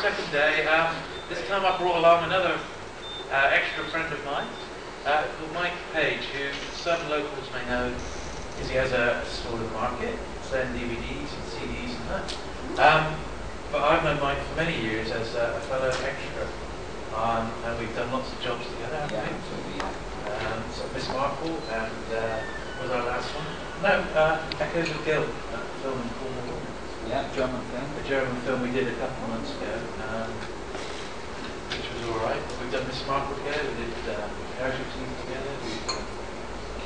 second day. This time I brought along another extra friend of mine called Mike Page, who some locals may know because he has a stall in the market, selling DVDs and CDs and that. But I've known Mike for many years as a fellow extra, and we've done lots of jobs together, haven't we? So Miss Marple and was our last one? No, Echoes of Guilt, that film in Cornwall. Yeah, German film. A German film we did a couple of months ago, which was alright. We've done Miss Marple together, we did Casualty together, we did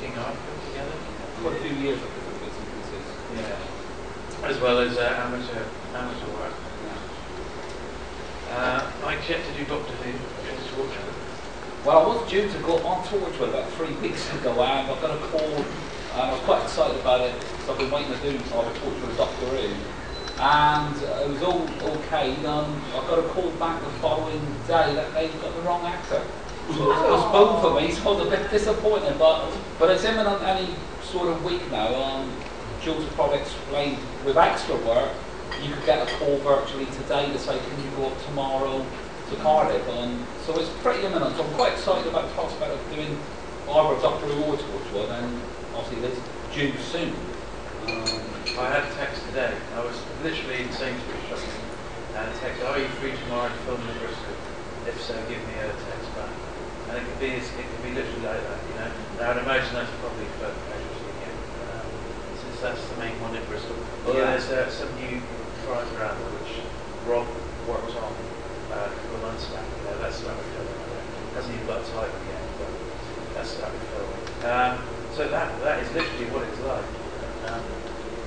King Arthur together. Quite a few years of different bits and pieces. Yeah. As well as amateur work. Yeah. Mike's yet to do Doctor Who, Torchwood. Well, I was due to go on Torchwood about 3 weeks ago, and I got a call. I was quite excited about it, so I've been waiting to do a Torchwood Doctor Who. And it was all okay. I got a call back the following day that they've got the wrong actor. So it was both for me, so I was a bit disappointed. But it's imminent any sort of week now. Jules has probably explained with extra work, you could get a call virtually today to say, can you go up tomorrow to Cardiff? So it's pretty imminent. So I'm quite excited about the prospect of doing either Doctor Who or Torchwood, and obviously there's due soon. I had a text today. I was literally in Sainsbury's shopping, and a text, are you free tomorrow to film in Bristol? If so, give me a text back. And it could be literally like that, you know. Now I'd imagine that's probably for Casualty again, since that's the main one in Bristol. But yeah, there's some new trials around which Rob worked on a couple of months back. You know, that's started filming. Hasn't even got a title yet, but that's started filming. So that is literally what it's like.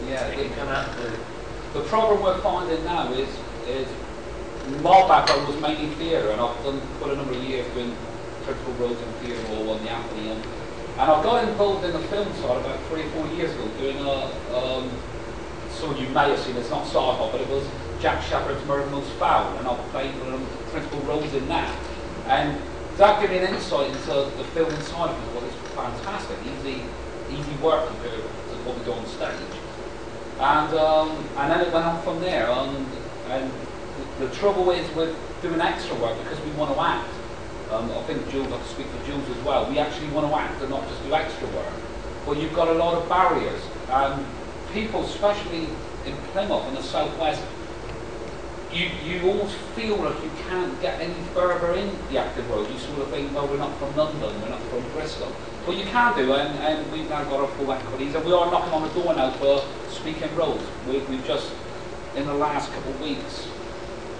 Yeah, it can come out and do. The problem we're finding now is my background was mainly theatre, and I've done quite a number of years doing principal roles in theatre or on the Anthony, and I got involved in the film side about 3 or 4 years ago doing some of you may have seen, it's not sci-fi, but it was Jack Shepherd's Murder Most Foul, and I played one of the principal roles in that. And that gave me an insight into the film side of it. Well, it's fantastic, easy work compared to what we do on stage. And then it went on from there. And the trouble is with doing extra work, because we want to act. I think Jules, I have to speak for Jules as well. We actually want to act and not just do extra work. But you've got a lot of barriers. People, especially in Plymouth in the southwest, you almost feel like you can't get any further in the acting world. You sort of think, well, we're not from London, we're not from Bristol. But you can do, and we've now got our full equities, and we are knocking on the door now for speaking roles. We've just, in the last couple of weeks,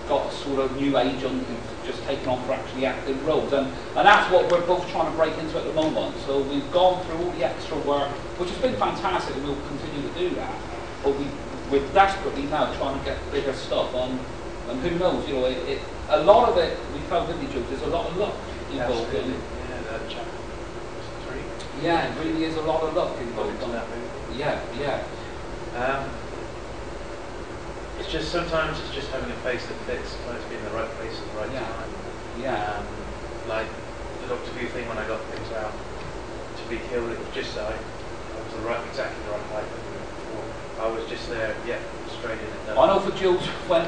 got a sort of new agent who's just taken on for actually acting roles, and that's what we're both trying to break into at the moment. So we've gone through all the extra work, which has been fantastic, and we'll continue to do that. But we're desperately now trying to get bigger stuff on, and who knows, you know, a lot of it, we found with the jokes, there's a lot of luck involved in it. Yeah, it really is a lot of luck involved on that movie. Yeah. It's just sometimes it's just having a face that fits, sometimes being in the right place at the right time. Yeah. Like the Doctor Who thing when I got things out to be killed, it was just I was exactly the right height. I was just there, straight in and done. I know for Jules, when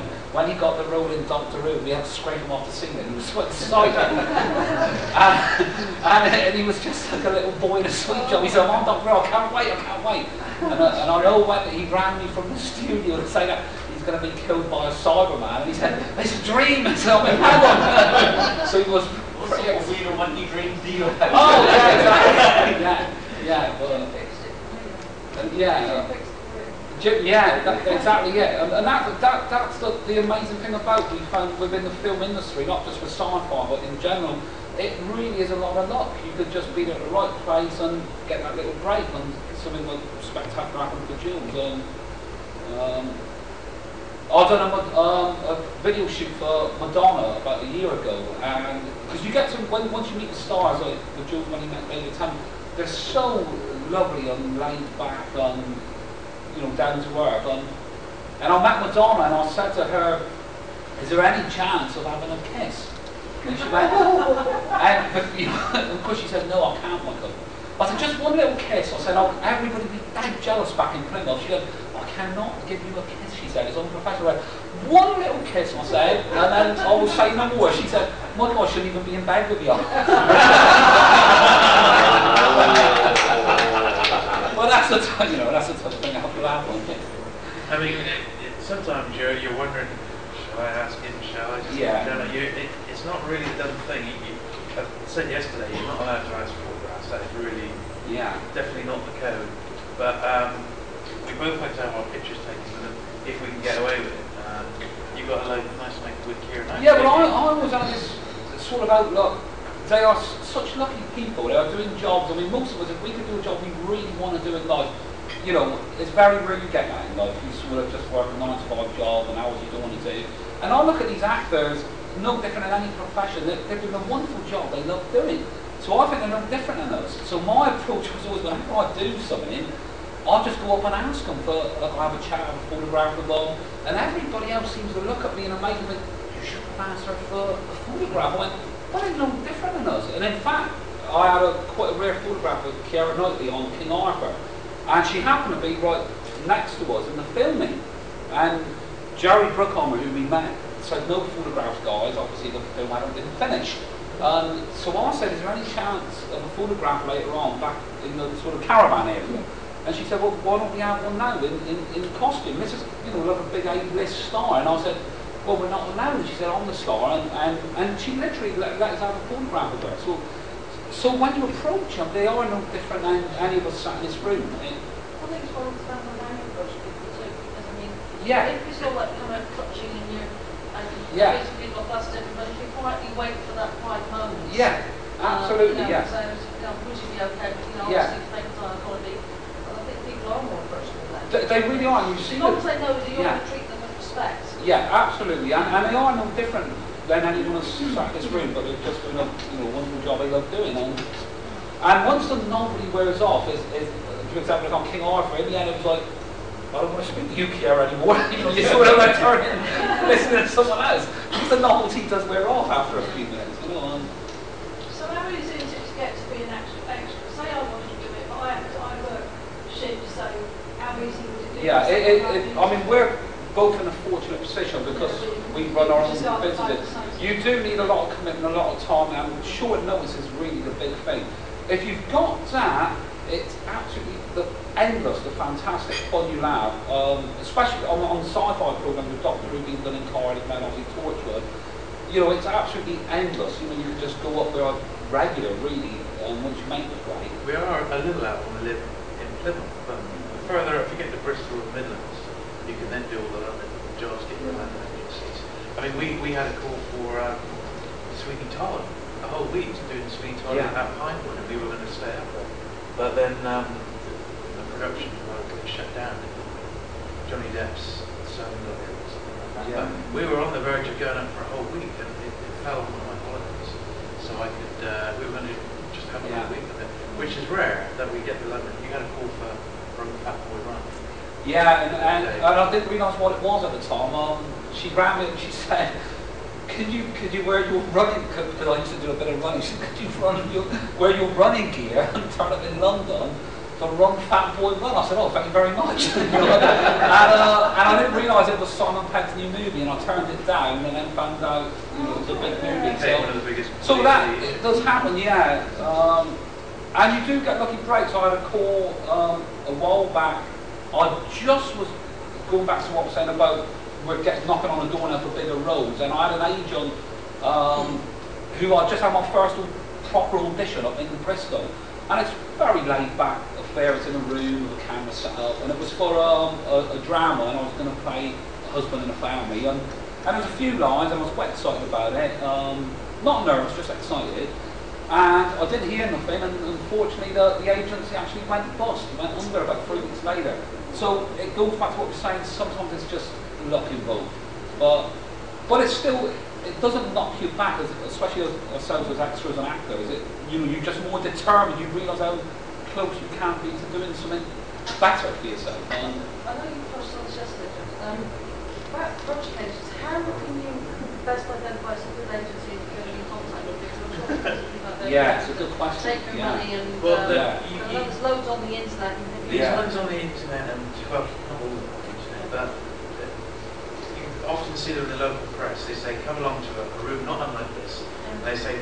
he got the role in Doctor Who, we had to scrape him off the ceiling. He was so excited. and he was just like a little boy in a sweet job. He said, "I'm Doctor Who, I can't wait. And I know when he ran me from the studio to say that he's going to be killed by a Cyberman, and he said, "It's a dream." So I mean, hang on. So he was pretty excited. When you dream deal. Oh, yeah, exactly. Exactly, yeah. And that's the amazing thing about we found within the film industry, not just with sci-fi, but in general, it really is a lot of luck. You could just be at the right place and get that little break, and something like spectacular happened for Jules. I done a video shoot for Madonna about a year ago, and because you get to once you meet the stars, like with Jules when he met David Tennant, they're so lovely and laid back and down to earth. And I met Madonna, and I said to her, "Is there any chance of having a kiss?" And she went, and of course she said, "No, I can't, Michael." I said, "Just one little kiss." I said, "Oh, everybody would be dead jealous back in Plymouth." She said, "I cannot give you a kiss, she said. It's unprofessional. One little kiss, I said, and then I will say no more. She said, my God, I shouldn't even be in bed with you. Well, that's the type thing I have to laugh on. I mean, sometimes you're wondering, shall I ask him, shall I? It's not really a done thing. I said yesterday, you're not allowed to ask for autographs. That is really, definitely not the code. But we both like to have our pictures taken with them if we can get away with it. You've got a nice make with Kieran. Yeah, but I always have this sort of outlook. They are such lucky people. They are doing jobs. I mean, most of us, if we could do a job we really want to do in life, it's very rare you get that in life. You sort of just work a 9-to-5 job and hours you don't want to do. And I look at these actors, no different than any profession. They're doing a wonderful job they love doing. So I think they're no different than us. So my approach was always, whenever I do something, I'll just go up and ask them for, I'll have a chat, have a photograph with them. And everybody else seems to look at me and I'm like, you should have asked her for a photograph. I went, well, they're no different than us. And in fact, I had quite a rare photograph with Keira Knightley on King Arthur. And she happened to be right next to us in the filming. And Jerry Bruckheimer, who we met, said, no photographs, guys. Obviously, the film didn't finish. So I said, is there any chance of a photograph later on back in the sort of caravan area? And she said, well, why don't we have one now in costume? This is, like a big A-list star. And I said, well, we're not allowed. And she said, I'm the star. And she literally let us have a photograph of her. So when you approach them, they are no different than any of us sat in this room. I think it's one of the language people too, because I mean, yeah. if it's all like kind of clutching in you, and basically got that's different, but if you quietly wait for that quiet moment. Yeah, absolutely, So, would you be okay, but obviously things are going to be, I think people are more personal than they really are. You see not say no, you want to treat them with respect. Yeah, absolutely, and they are no different than anyone else sat in this room, but they're just doing a wonderful job they love doing. And once the novelty wears off, for example, like on King Arthur, in the end it was like, I don't want to speak to you, Keira, anymore. You sort of like turn and listen to someone else. Because the novelty does wear off after a few minutes. So how easy is it to get to be an extra? Say I wanted to do it, but I work shifts, so how easy would it be? Yeah, I mean, we're both in a fortunate position because we run our own businesses. You do need a lot of commitment, a lot of time, and short notice is really the big thing. If you've got that, it's absolutely endless, the fantastic fun you have, especially on the sci-fi program with Doctor Who being done in Cardiff and obviously Torchwood. It's absolutely endless. You can just go up there regular, really, once you make the grade. We are a little out when we live in Plymouth, but further up you get to Bristol or Midlands, you can then do all the London jobs, get your London agencies. I mean, we had a call for Sweeney Todd, a whole week to do Sweeney Todd at Pinewood, and we were going to stay up there. But then the production shut down. Johnny Depp's son or something like that. But we were on the verge of going up for a whole week, and it fell on one of my holidays. So I could, we were going to just have a whole week of it, which is rare that we get the London. You had a call for Fat Boy Run. Yeah, and I didn't realise what it was at the time. She ran me and she said, could you wear your running, because I used to do a bit of running, she said, could you wear your running gear and turn up in London to run Fat Boy Run? I said, oh, thank you very much. and I didn't realise it was Simon Pegg's new movie, and I turned it down and then found out it was a big movie. So that it does happen, and you do get lucky breaks. I had a call a while back. I just was going back to what I was saying about we're knocking on the door now for bigger roles, and I had an agent who I just had my first proper audition up in Bristol, and it's very laid back affair. It's in a room with a camera set up, and it was for a drama, and I was going to play a husband in a family, and there's a few lines, and I was quite excited about it. Not nervous, just excited. And I didn't hear nothing, and unfortunately the agency actually went bust. It went under about 3 weeks later. So it goes back to what we're saying, sometimes it's just luck involved. But it's still, it doesn't knock you back, especially ourselves as extras and actors. You're just more determined, you realise how close you can be to doing something better for yourself. I know you touched on this yesterday, about project agents, how can you best identify some good agencies that are in contact with you? Yeah, it's a good question. Take your money and well, there's loads on the internet. There's loads on the internet, and well, not all of them. but you often see them in the local press. They say, come along to a room not unlike this. And they say,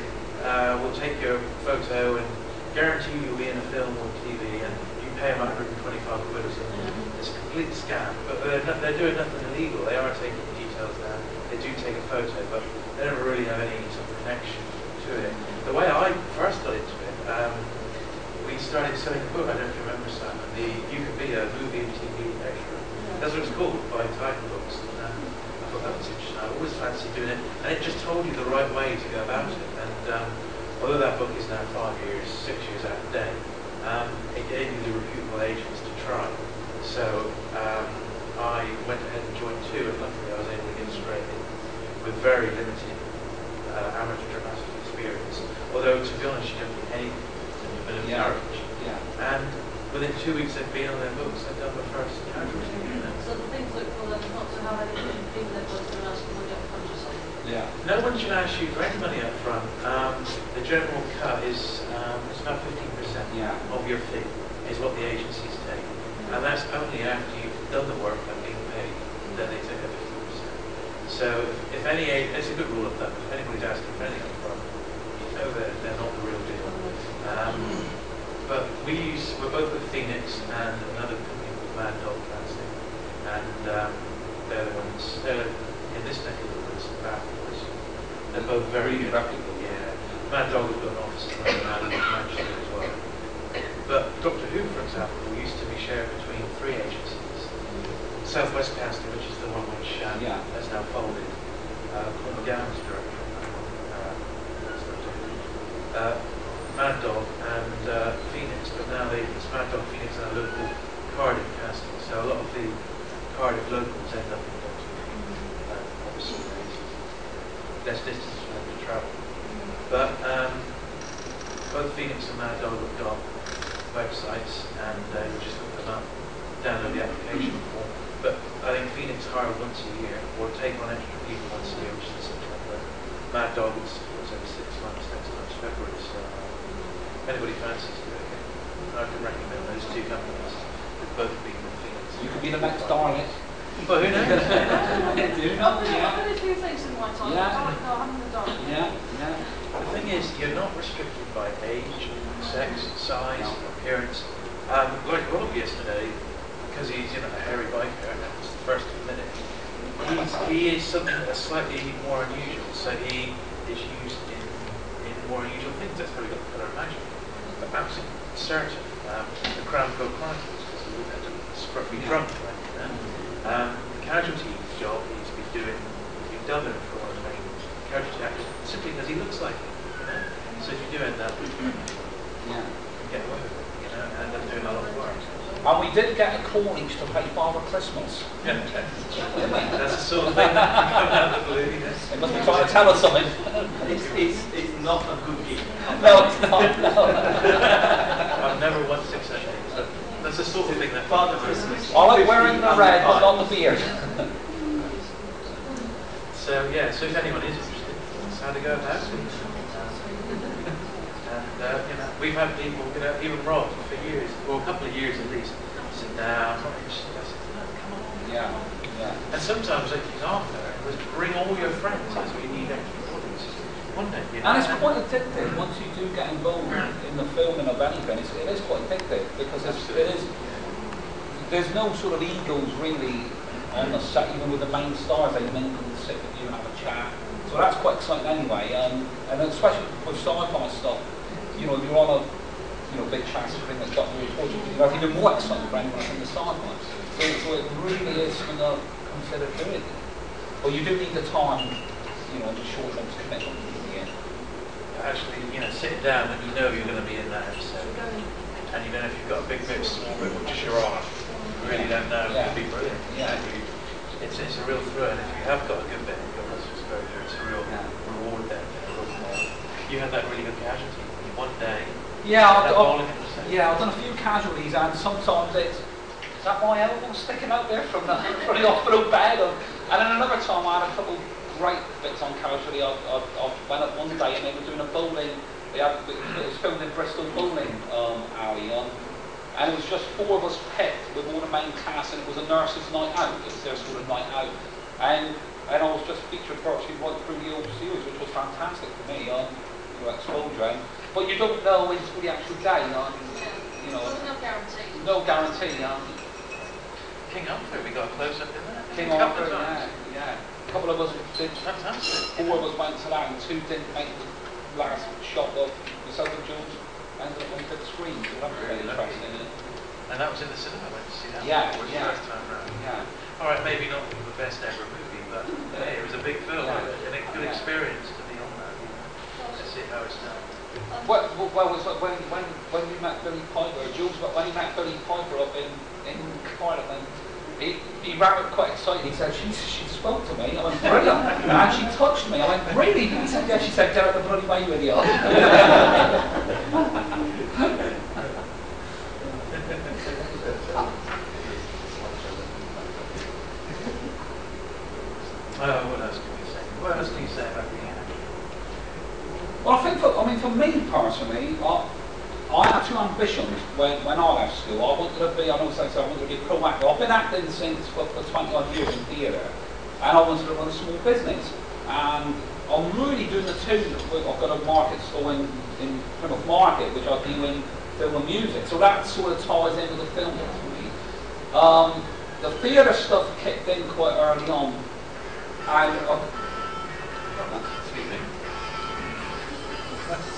we'll take your photo and guarantee you'll be in a film or TV, and you pay them 125 quid or something. It's a complete scam, but they're doing nothing illegal. They are taking details down. They do take a photo, but they never really have any sort of connection to it. The way I first got into it, we started selling a book. I don't know if you remember, Sam. You could be a movie and TV extra. That's what it's called, by title books. And, I thought that was interesting. I always fancied doing it, and it just told you the right way to go about it. And although that book is now 6 years out of date, it gave me the reputable agents to try. So I went ahead and joined 2, and luckily I was able to get straight in with very limited amateur dramatic experience. Although, to be honest, you don't need anything, a bit of courage. Yeah. And within 2 weeks they'd been on their books, they'd done the first casualty. So the things that for them not to have anything in their books and ask them to fund yourself. Yeah. No one should ask you for any money up front. The general cut is it's about 15% of your fee is what the agencies take. And that's only after you've done the work and been paid, then they take a 15%. So if any, it's a good rule of thumb. If anybody's asking for anything up front, you know they're not the real deal. But we're both with Phoenix and another company called Mad Dog Casting, and they're the ones, they're in this neck of the woods, they're both very good. Reputable. Yeah. Mad Dog has got an office in Manchester as well. But Doctor Who, for example, used to be shared between 3 agencies. Southwest Casting, which is the one which has now folded, Paul McGowan's director, Mad Dog and Phoenix, but now it's Mad Dog, Phoenix and a local Cardiff casting, so a lot of the Cardiff locals end up in Doctor Who, obviously less distance for them to travel. But both Phoenix and Mad Dog have got websites, and you just look them up, download the application form. But I think Phoenix hire once a year, or take on extra people once a year, which is September. Mad Dog is every 6 months, next month's February. So if anybody fancies doing it, I can recommend those 2 companies. They've both been in Phoenix. You could be the next Darling. Well, who knows? Do you know? I've got a few things in my time. Yeah. I'm in the dark. Yeah. The thing is, you're not restricted by age, sex, size, appearance. Like Rob yesterday, because he's a hairy biker, and that's the first minute. He is something that's slightly more unusual, so he is used in more unusual things. That's how we got the colour of magic. But absolutely certain, the Crown Code Chronicles, because he wouldn't have to scruffy drunk, right? The Casualty job he's been dubbing for one of the main casualty actors, simply because he looks like it, So if you do end up, you get away with it, and end up doing a lot of work. And we did get a call each to pay Father Christmas. That's the sort of thing that can come out of the blue, yes. They must be trying to tell us something. It's not a good gig. No, it's not. No. I've never once accepted it. So that's the sort of thing that Father Christmas. I like wearing the red, but not the beard. So yeah, so if anyone is interested, that's how to go about it. And we've had people, even Rob for years, or a couple of years at least, said, "Nah, I'm not interested." I said, "No, come on." Yeah. And sometimes like he's after it was bring all your friends as we need extra bodies. Wouldn't it? And it's quite addictive once you do get involved in the filming of anything. It is quite addictive because there's no sort of egos really on the set, even with the main stars. They mingle and sit with you and have a chat. So that's quite exciting anyway. And especially with sci-fi stuff, you're on a big chat screen that's got really important. That's even more exciting for anyone in the sci-fi. So it really is something to consider doing. But you do need the time, the short term commitment in the end. Actually, sitting down and you're going to be in that episode, and you don't know if you've got a big bit, small bit, or just your arm. You really don't know. It could be brilliant. It's a real thrill, and if you have got a good bit, it's a real reward there. You had that really good casualty one day. I've done a few casualties, and sometimes is that my elbow sticking out there from the hospital bed? And then another time I had a couple great bits on casualty. I went up one day and they were doing a bowling. It was filmed in Bristol bowling alley, and it was just 4 of us picked with all the main cast, and it was a nurse's night out. It was their sort of night out, and I was just featured virtually right through the whole series, which was fantastic for me on exposure. But you don't know until the actual day, you know. There's no guarantee. No guarantee. King Arthur, we got a close up in there. King Arthur, yeah. A couple of us did. Fantastic. 4 of us went to that, and 2 didn't make the last shot of myself and Jules. Ended up on the big screen, so that was really interesting. And that was in the cinema. I went to see that. Yeah, One. yeah. First time round. Yeah. All right, maybe not the best ever movie, but hey, it was a big film and a good experience to be on that. To see how it's done. Well, was like when we met Billy Piper, Jules, when he met Billy Piper up in Parliament, he ran up quite excited. He said, she spoke to me. I went, brilliant. And she touched me. I went, really? He said, yeah. She said, get out the bloody way with you. What else can we say? What else can you say about the actor? Well, I think, for me personally, I had 2 ambitions when I left school. I wanted to be, I wanted to be a pro actor. I've been acting since for 20 odd years in theatre, and I wanted to run a small business. And I'm really doing the 2. I've got a market store in Plymouth Market, which I do in film and music. So that sort of ties in with the film for me. The theatre stuff kicked in quite early on. And Excuse me.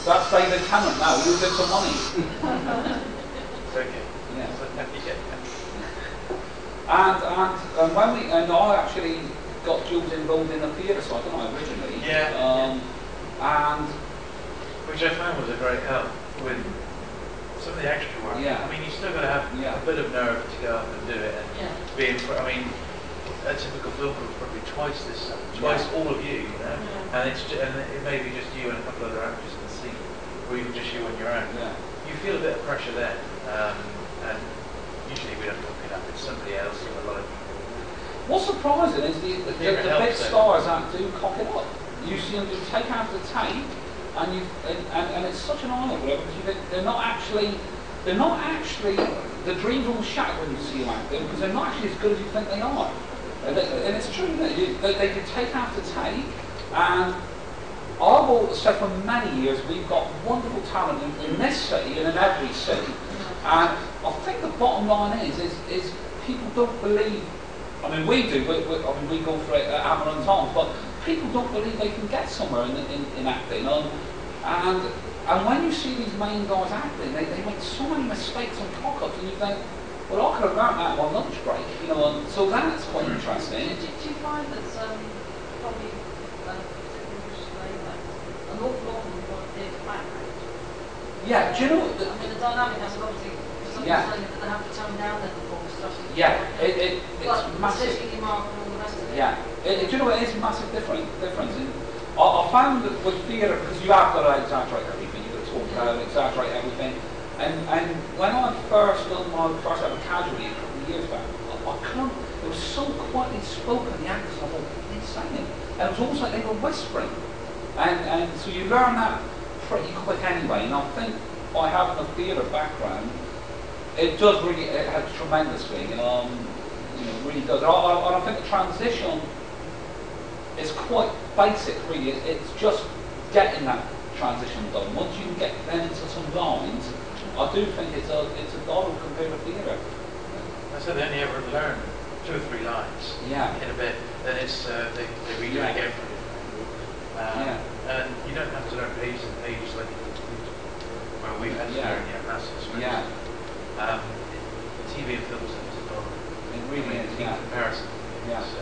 that's David Tennant now, he was in some money. It's okay. Yeah. Yeah. And when I actually got Jules involved in the theatre side, didn't I, originally? Yeah. And which I found was a great help with some of the extra work. Yeah. I mean, you still got to have a bit of nerve to go up and do it. And be in front. I mean, a typical film group probably twice all of you, you know, and it may be just you and a couple of other actors in the scene, or even just you on your own. Yeah. You feel a bit of pressure then, and usually we don't look it up. It's somebody else or a lot of people. what's surprising is the big stars that do cock it up. You see them do take after take, and it's such an honour, whatever, because you think they're not actually the dreams all shattered when you see them acting, because they're not actually as good as you think they are. And it's true, they do take after take, and I've always said for many years we've got wonderful talent in this city and in every city, and I think the bottom line is people don't believe. I mean, we do. We go for it at hammer and tongs, but people don't believe they can get somewhere in acting. And when you see these main guys acting, they make so many mistakes and cock-ups, and you think, well, I could have learned that on lunch break, you know. And so that's quite interesting. Do you find that probably an awful lot of them want to be a background? Yeah, do you know? I mean, the dynamic has obviously something saying that they have to tone down their performance, especially. Yeah, it's massive. City mark and all the rest of it. Yeah, do you know what? It is a massive difference. I found that with theatre, because you have got to exaggerate everything, you've got to talk about it, exaggerate everything. And when I first done my first ever casualty a couple of years back, I couldn't, it was so quietly spoken, the actors, I thought, what are they saying? And it was almost like they were whispering. And so you learn that pretty quick anyway, and I think by having a theatre background, it does really, it helps tremendously, you know, it really does. And I think the transition is quite basic, really. It's just getting that transition done. Once you can get them into some lines, I do think it's a doddle compared to theatre. I said they only ever learn 2 or 3 lines in a bit, then it's they read it again from it. And you don't have to learn pages and pages like where we've had to learn massive scripts. TV and film stuff is not. It really is, in comparison. Yeah. So.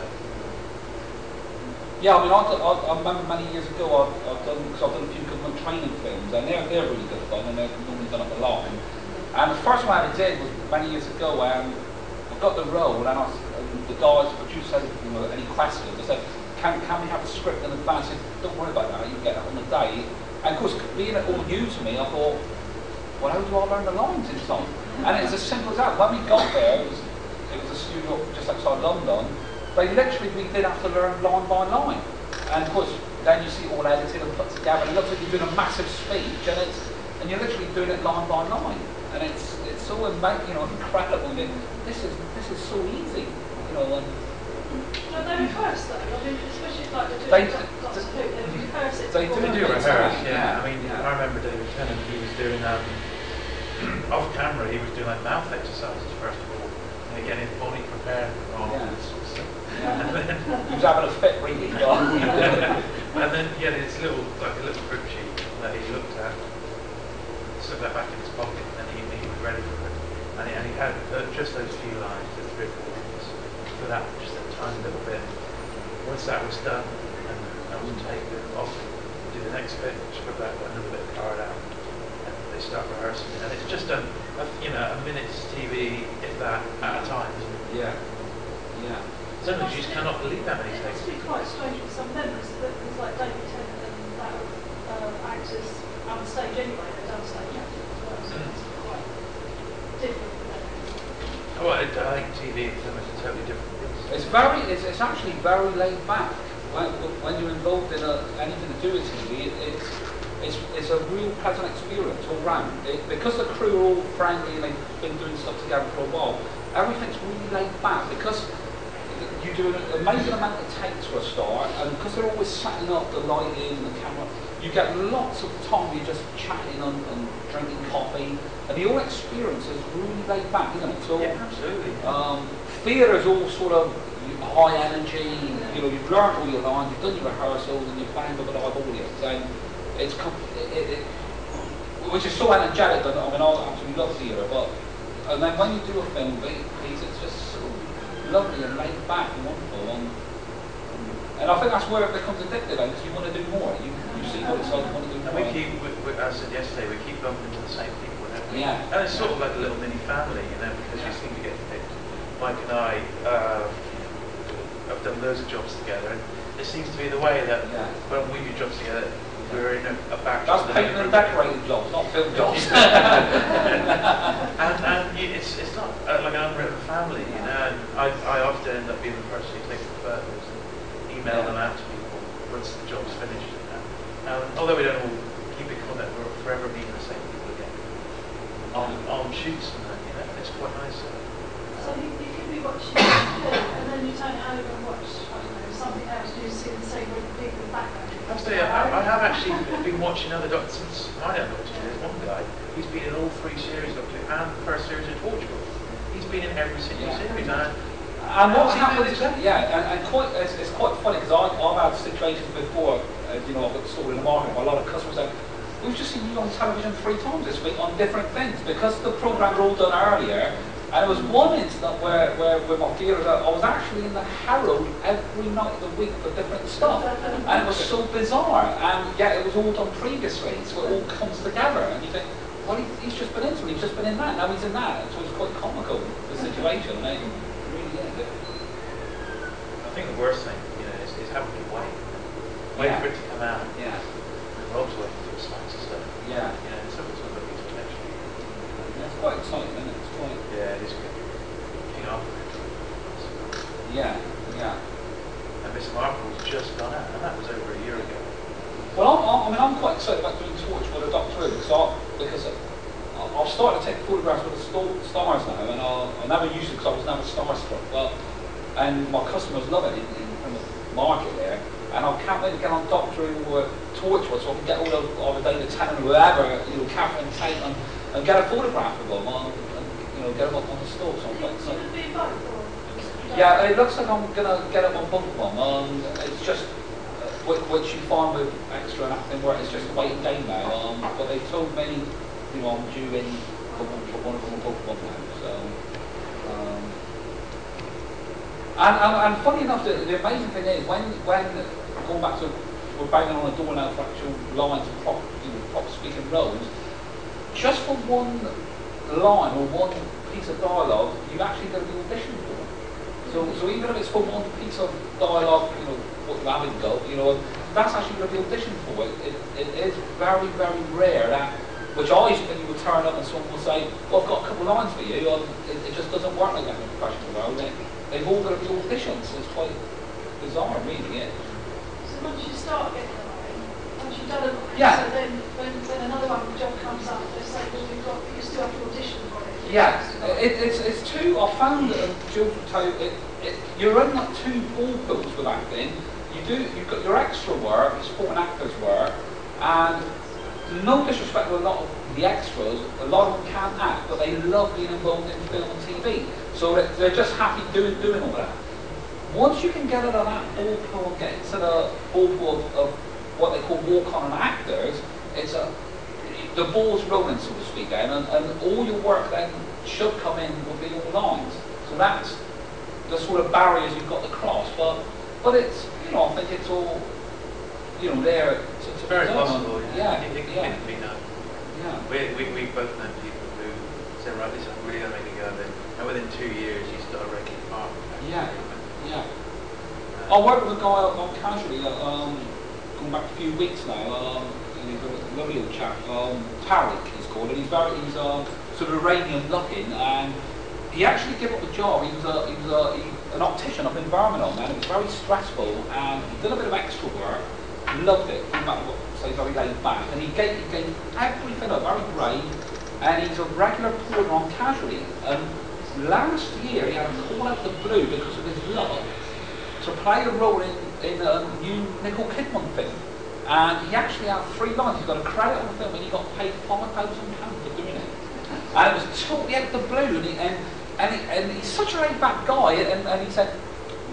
Yeah, I mean, I remember many years ago I've done a few government training films, and they're really good fun, and they're normally done up the line. And the first one I ever did was many years ago, I got the role, and the guys, the producer said, you know, any questions? I said, can we have a script in advance? I said, don't worry about that, you get it on the day. And of course, being it all new to me, I thought, well, how do I learn the lines in time? And it's as simple as that. When we got there, it was a studio just outside London. We did have to learn line by line. And of course, then you see it all edited and put together, and it looks like you're doing a massive speech, and you're literally doing it line by line. and it's so incredible. This is so easy, and But they rehearse though. I mean, especially like They they do Doctor Who, they rehearse it. they before They do they rehearse, start. yeah. I mean, I remember David Tennant, he was doing, off camera, he was doing like mouth exercises first of all, getting his body prepared for all this sort of stuff. Yeah. And then, he was having a fit really. and then he had his little crib sheet that he looked at, stuck that back in his pocket, and he was ready for it. And he had just those few lines, the 3 or 4 lines, for that, just a tiny little bit. Once that was done, and I would take it off, do the next bit, just put that another bit of card out, and they start rehearsing it. And it's just a minute's TV, if that, at a time, isn't it? Yeah. Yeah. Sometimes you just cannot believe that many It must takes. be quite strange for some members that there's like David Tennant and that actors on stage anyway, they're downstage actors as well, so it's quite different for them. Oh, I think TV and film is a totally different beast. It's actually very laid back. When you're involved in anything to do with TV, it's a real pleasant experience all round. Because the crew are all friendly and they've been doing stuff together for a while, everything's really laid back because you do an amazing amount of takes for a start, and because they're always setting up the lighting and the camera, you get lots of time you're just chatting and drinking coffee, and the whole experience is really laid back, isn't it? So, Yeah, absolutely. theatre is all sort of high energy, you've learned all your lines, you've done your rehearsals, and you're playing with a live audience, and which is so energetic. I mean, I absolutely love theatre, and then when you do a film piece, it's just so lovely and laid back and wonderful, and I think that's where it becomes addictive, because you want to do more. You see what it's like, you want to do And more. as I said yesterday, we keep bumping into the same people, don't we? Yeah. And it's sort of like a little mini family, because you seem to get picked. Mike and I have done loads of jobs together, and it seems to be the way that when we do jobs together, we're in a batch. That's painting and decorating jobs, not film jobs. and it's not like an unwritten family, and I often end up being the person who takes the photos and email them out to people once the job's finished. Although we don't all keep in contact, we're forever meeting the same people again on shoots and that, it's quite nice. So you could be watching Who, and then you turn it over and watch, I don't know, something else, you see the same group of people in the background. I have actually been watching other Doctors since I had Doctor Who. There's one guy who's been in all 3 series Doctor Who and the first series of Torchwood. He's been in every single series. And what happens? And it's quite funny because I've had situations before. I've got sold in the market. A lot of customers say, "We've just seen you on television 3 times this week on different things," because the programs were all done earlier. And there was one incident where with my theatre, I was actually in the Herald every night of the week for different stuff, and it was so bizarre. And yet it was all done previously, so it all comes together. And you think, well, he's just been in something, he's just been in that, now he's in that. So it's quite comical, the situation. And it really is. I think the worst thing, is having to wait for it to come out. Yeah. Rob's waiting for slides and stuff. Yeah. Some of these are actually. It's quite exciting, isn't it? Yeah, it is good. King Arthur. Yeah. And Miss Marple's just gone out, and that was over a year ago. Well, I'm quite excited about doing Torchwood with Doctor Who because I've started to take photographs with the stars now, and I never used to because I was never starstruck. Well, and my customers love it in the market there, and I can't wait to get on Doctor Who or Torchwood so I can get all of David Tennant or whoever, Catherine Tate, and get a photograph of them and get them up on the store. So I'm quite excited. Would it be both, or Yeah, it looks like I'm gonna get up on both of them. It's just which you find with extra and acting where it's just a waiting game now. But they told me, I'm due in for one of them on both of them now. So, and funny enough, the amazing thing is when going back to we're banging on a door now for actual lines and proper speaking roles, just for one line or one piece of dialogue, you've actually got to be auditioned for it. So even if it's for one piece of dialogue, what you haven't got, that's actually going to be auditioned for. It is very, very rare that, which I used to think you would turn up and someone will say, well, I've got a couple of lines for you, and it just doesn't work like that in the professional world. They've all got to be auditioned, so it's quite bizarre, really, yeah. so once you start getting the line, once you've done a line, Yeah. so then when another one job comes up, they say, well, you still have to audition Yeah, it's two. I found that Jules will tell you, you're in like two ball pools with acting. You've got your extra work, your supporting actors work, and no disrespect to a lot of the extras, a lot of them can't act, but they love being involved in film and TV. So they're just happy doing all that. Once you can get out of that ball pool and get into the ball pool of what they call walk-on actors, the ball's rolling, so to speak, then, and all your work then should come in will be all lines. So that's the sort of barriers you've got to cross. But it's, I think it's all, there. It's very possible. Yeah. It can be done. Yeah. We both know people who say, right, this is really going to make a go of it, and within 2 years you start a regular part. Yeah. I worked with a guy on Casually, going back a few weeks now. He's a lovely little chap, Tariq he's called, and he's sort of Iranian looking, and he actually gave up the job. He was an optician up in Birmingham, and it was very stressful, and he did a bit of extra work, loved it, came back, say, very laid back, and he gave everything up, very brave, and he's a regular porter on Casually. And last year he had a call out of the blue because of his luck to play a role in a new Nicole Kidman film. And he actually had 3 lines. He's got a credit on the film, and he got paid £5,000 for doing it. And it was totally out of the blue. And he's such a laid-back guy. And he said,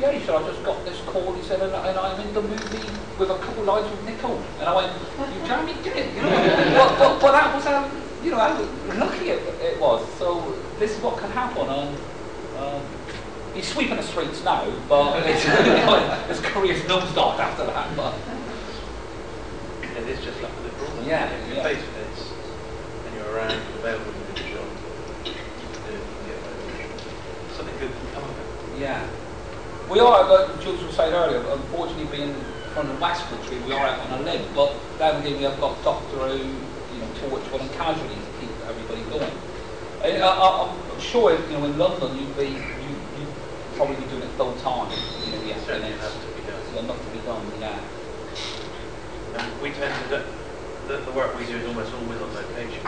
"Yeah," he said, "I just got this call." He said, "And I'm in the movie with a couple lines with Nicole." And I went, "You jammy did, but that was how lucky it was. So this is what can happen." And he's sweeping the streets now, but his career's nosedived after that. But it is just luck of the draw. Yeah. If you're face to face and you're around and available to do the job, you can do it, you can get away with it. Something good can come of it. yeah, we are, like Jules was saying earlier, unfortunately being from the West Country, we are out on a limb. But then again, we have got Doctor Who, Torchwood and Casually to keep everybody going. I'm sure, in London you'd probably be doing it full time. It certainly has to be done. There's enough to be done, yeah. We tend to the work we do is almost always on location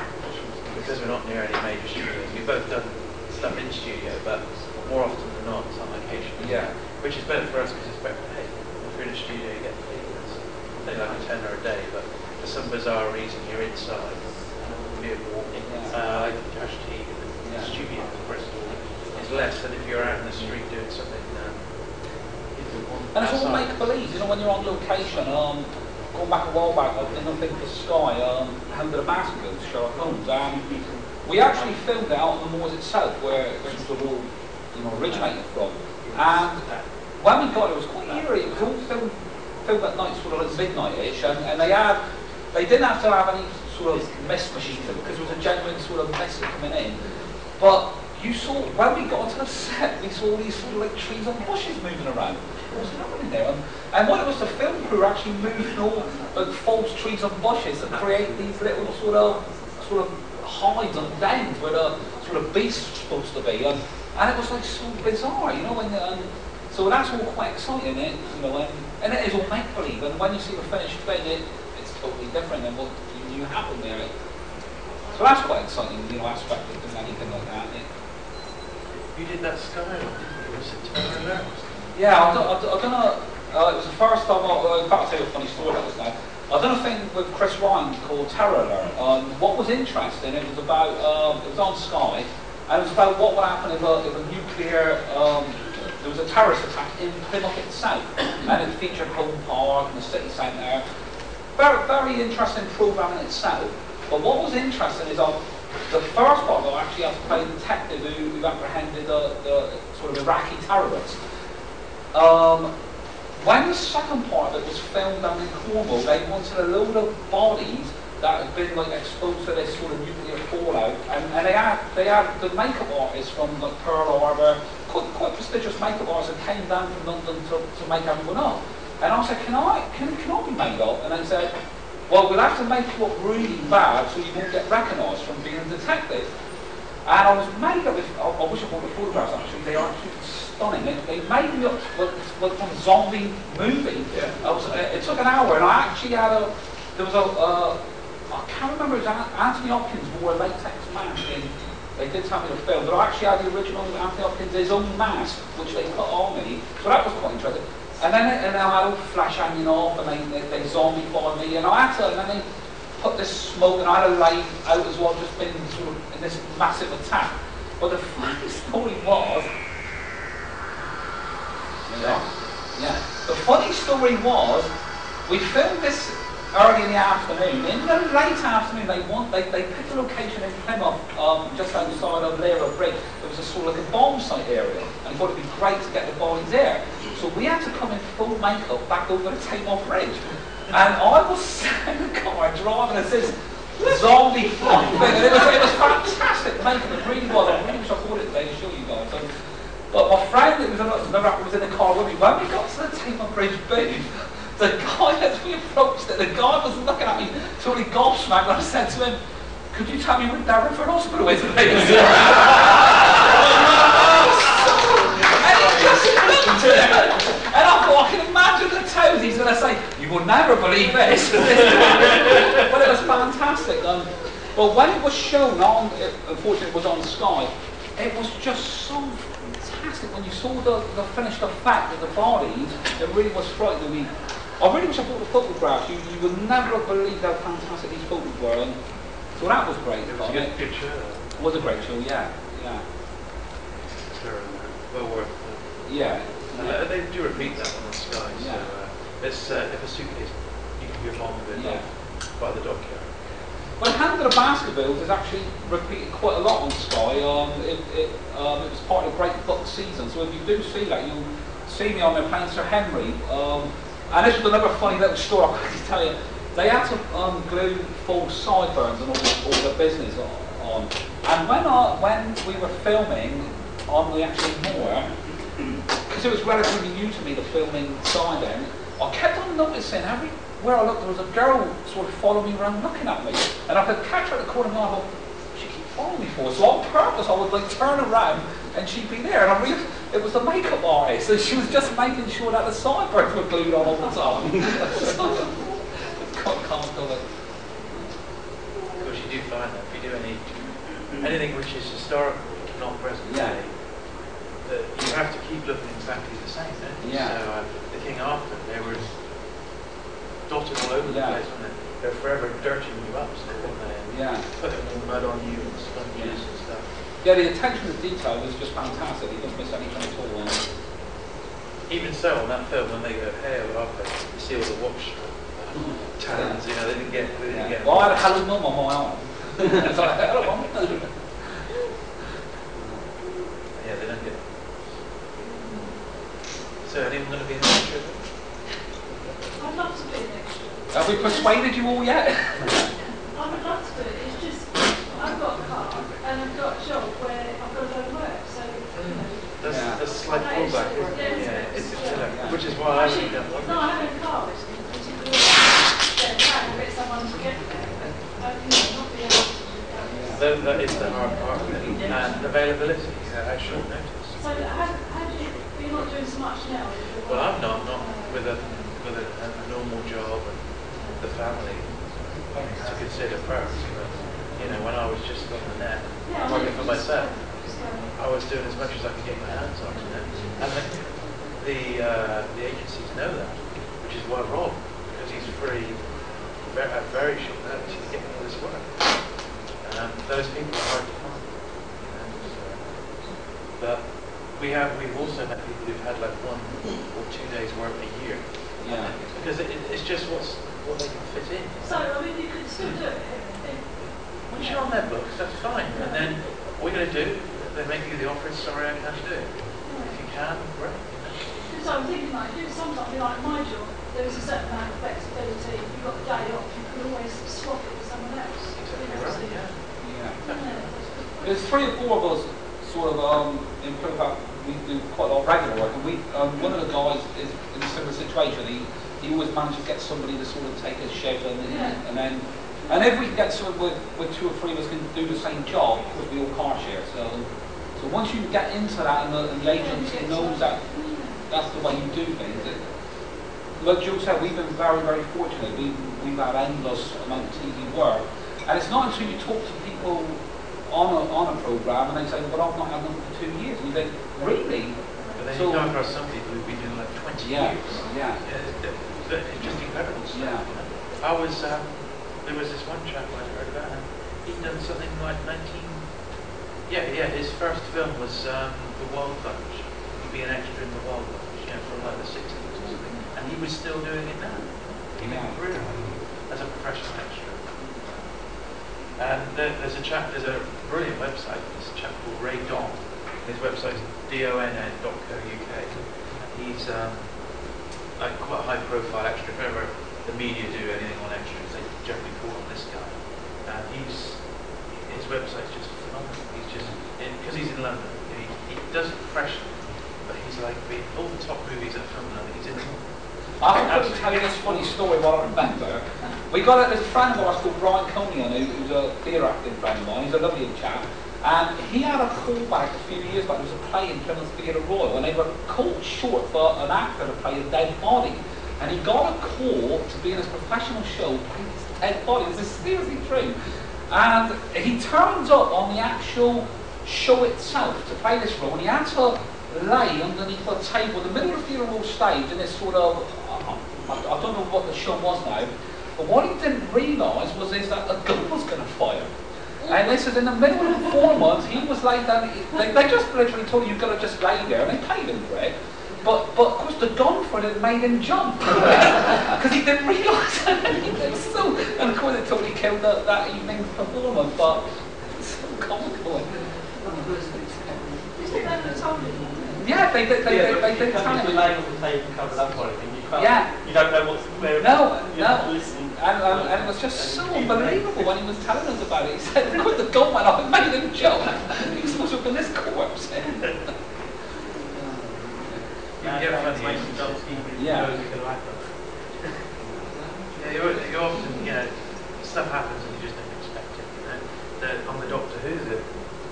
because we're not near any major studios. We've both done stuff in studio, but more often than not it's on location. Yeah. Which is better for us because it's better paid. If you're in a studio, you get paid less. It's like a tenner a day, but for some bizarre reason you're inside. Be a walking. Cash tea in the studio in Bristol is less than if you're out in the street doing something. And it's all make-believe, when you're on location. Going back a while back, I did a thing for Sky, Under the Baskervilles, Sherlock Holmes, and we actually filmed it out on the moors itself, where it was all originated from. And when we got it, it was quite eerie. It was all filmed at night, sort of like midnight-ish, and they didn't have to have any sort of mist machines because it was a genuine sort of mist coming in. But you saw, when we got onto the set, we saw all these sort of like trees and bushes moving around. There was nothing in there. And what it was, the film crew actually moving all like false trees and bushes and create these little sort of hides and dens where the sort of beast was supposed to be. And it was like so bizarre, and so that's all quite exciting, and it is all make-believe. And when you see the finished thing, it's totally different than what you knew happened there. So that's quite exciting, aspect of doing anything like that. You did that skyline, was it Terror Alert? Yeah, I don't know, it was the first time, in fact I'll tell you a funny story about this now. I done a thing with Chris Ryan called Terror Alert. What was interesting, it was about, it was on Sky, and it was about what would happen if a nuclear, there was a terrorist attack in Plymouth itself, and it featured Home Park and the city centre. Very, very interesting programme in itself. But what was interesting is the first part I actually had to play the detective who apprehended the sort of Iraqi terrorists. When the second part that was filmed down in Cornwall, they wanted a load of bodies that had been exposed to this sort of nuclear fallout, and they had the makeup artists from Pearl Harbor, quite prestigious makeup artists that came down from London to make everyone up. And I said, can I be made up? And they said, well, we'll have to make you look really bad so you won't get recognised from being a detective. And I was made up, I wish I brought the photographs actually, they are absolutely stunning. They made me up like from a zombie movie. Yeah. It took an hour, and I actually had I can't remember, it was Anthony Hopkins wore a latex mask they did tell me to film, but I actually had the original Anthony Hopkins, his own mask, which they put on me, so that was quite interesting. And then I had all flash hanging off, and they zombie-fied me, and I had to, and then they put this smoke, and I had to lay out as well, just been sort of in this massive attack. But the funny story was, the funny story was, we filmed this early in the afternoon. In the late afternoon, they picked a location in Plymouth, just outside of Lyra Bridge. It was a sort of like a bomb site area, and thought it'd be great to get the boys there. So we had to come in full makeup back over the Tamar Bridge, and I was sat in the car driving as this zombie flying thing, and it was fantastic makeup. It really was. I really wish I caught it today to show you guys. But my friend that was in the car with me, when we got to the Tamar Bridge booth, the guy, as we approached it, the guy was looking at me totally gobsmacked, and I said to him, "Could you tell me where Darrenford Hospital is, please?" And I thought, I can imagine the tones he's going to say, "You will never believe this." But it was fantastic. But when it was shown on, unfortunately it was on Sky, it was just so fantastic. When you saw the finished effect of the bodies, it really was frightening. I really wish I bought the photographs. You would never believe how fantastic these photos were. And so that was great. It was a good show. It was a great show, yeah. Well worth it. Yeah. They do repeat that on the Sky. Yeah. So it's if a suitcase, you can give on with it by the dockyard. Well, Hand of the Baskervilles is actually repeated quite a lot on Sky. It was part of the Great Book season, so if you do see that, you'll see me on there playing Sir Henry. And this was another funny little story I have to tell you. They had to glue false sideburns and all the business on. And when we were filming on the actual moor, because it was relatively new to me, the filming side end, I kept on noticing everywhere I looked, there was a girl sort of following me around looking at me. And I could catch her at the corner of my eye, I thought, she keep following me for? So on purpose I would like turn around and she'd be there. And I realized it was the makeup artist, so she was just making sure that the sideburns were glued on all the time. Quite comical. Of course, you do find that if you do anything which is historical, not present day, that you have to keep looking exactly the same, don't you? Yeah. So the King Arthur, they were dotted all over the place, weren't they? They're forever dirtying you up, so weren't they? And putting all mud on you and sponges and stuff. Yeah, the attention to detail was just fantastic. You didn't miss anything at all. Even so, on that film, when they go hail after, you see all the watch tans, you know, they didn't get. Well, I had a Hello Mum on my arm. It's like, Hello Mum. Yeah, they don't get. So, anyone going to be in the next show? I'd love to be an extra. Have we persuaded you all yet? I would love to do it. It's just, I've got a car and I've got a job where I've got to go to work, so, you know. That's a slight pullback, which is why I Actually, don't want no, I have a car, which is particularly trying to get someone to get there, but not be able to do that. That is the hard part of it. And availability at short notice. So how do you're not doing so much now? Well, I'm not with a normal job and the family to consider first. But, you know, when I was just on the net, working for myself, I was doing as much as I could get my hands on, you know. And the agencies know that, which is why Rob, because he's free at very short notice, he's getting all this work. Those people are hard to find. You know, so. But we've also had people who've had like 1 or 2 days work a year. Yeah. Because it's just what they can fit in. So, I mean, you could still do it. Once you're on their books, that's fine. And then what we're going to do, they make you the offer, sorry, I can't do it. If you can, great. Because I'm thinking, like, sometimes, like my job, there is a certain amount of flexibility. If you've got the day off, you can always swap it with someone else. Exactly right, yeah. There's 3 or 4 of us sort of in Plymouth. We do quite a lot of regular work, and one of the guys is in a similar situation. He always manages to get somebody to sort of take his shift, and if we can get someone with 2 or 3 of us can do the same job, because we all car share. So once you get into that, and the agency knows that that's the way you do things. Like Jules said, we've been very, very fortunate. We've had endless amount of TV work, and it's not until you talk to people on a programme, and they say, well, I've not had them for 2 years. And you think, really? But then So- you come across some people who've been doing like 20 Yeah, years. yeah. It's just incredible stuff. Yeah. You know? There was this one chap I heard about, and he'd done something like 19. Yeah, his first film was The Wild Bunch. He'd be an extra in The Wild Bunch, from like the 60s or something. And he was still doing it now. He made a career out of it as a professional extra. And there's a brilliant website, this chap called Ray Don. His website is donn.co.uk. He's like quite a high profile extra. If ever the media do anything on extras, they generally call on this guy. And his website's just phenomenal. He's just, because he's in London, he does it professionally, but he's like, all the top movies that are filmed in London, he's in them. I can tell you this funny story while I remember. There's a friend of ours called Brian Conian, who's a theatre acting friend of mine. He's a lovely chap. And he had a callback a few years back. There was a play in Plymouth Theatre Royal, and they were called short for an actor to play a dead body. And he got a call to be in his professional show playing his dead body. This is seriously true. And he turns up on the actual show itself to play this role, and he had to lay underneath a table in the middle of the Theatre Royal stage in this sort of, I don't know what the show was now, but what he didn't realise is that a gun was going to fire. And this is in the middle of the performance, he was laid down, they just literally told him, you've got to just lay there, and they paid him for it. But of course the gun for it made him jump, because he didn't realise anything. So, and of course it totally killed that evening's performance, but it's so comical. Yeah, they did tell him. The name of the tape covers up or anything. You don't know what's where. No. Listen. And it was just so unbelievable when he was telling us about it. He said, "Look, the gun went off, it made him jump. He was supposed to have been this corpse." You often, stuff happens and you just don't expect it. On the Doctor Who, the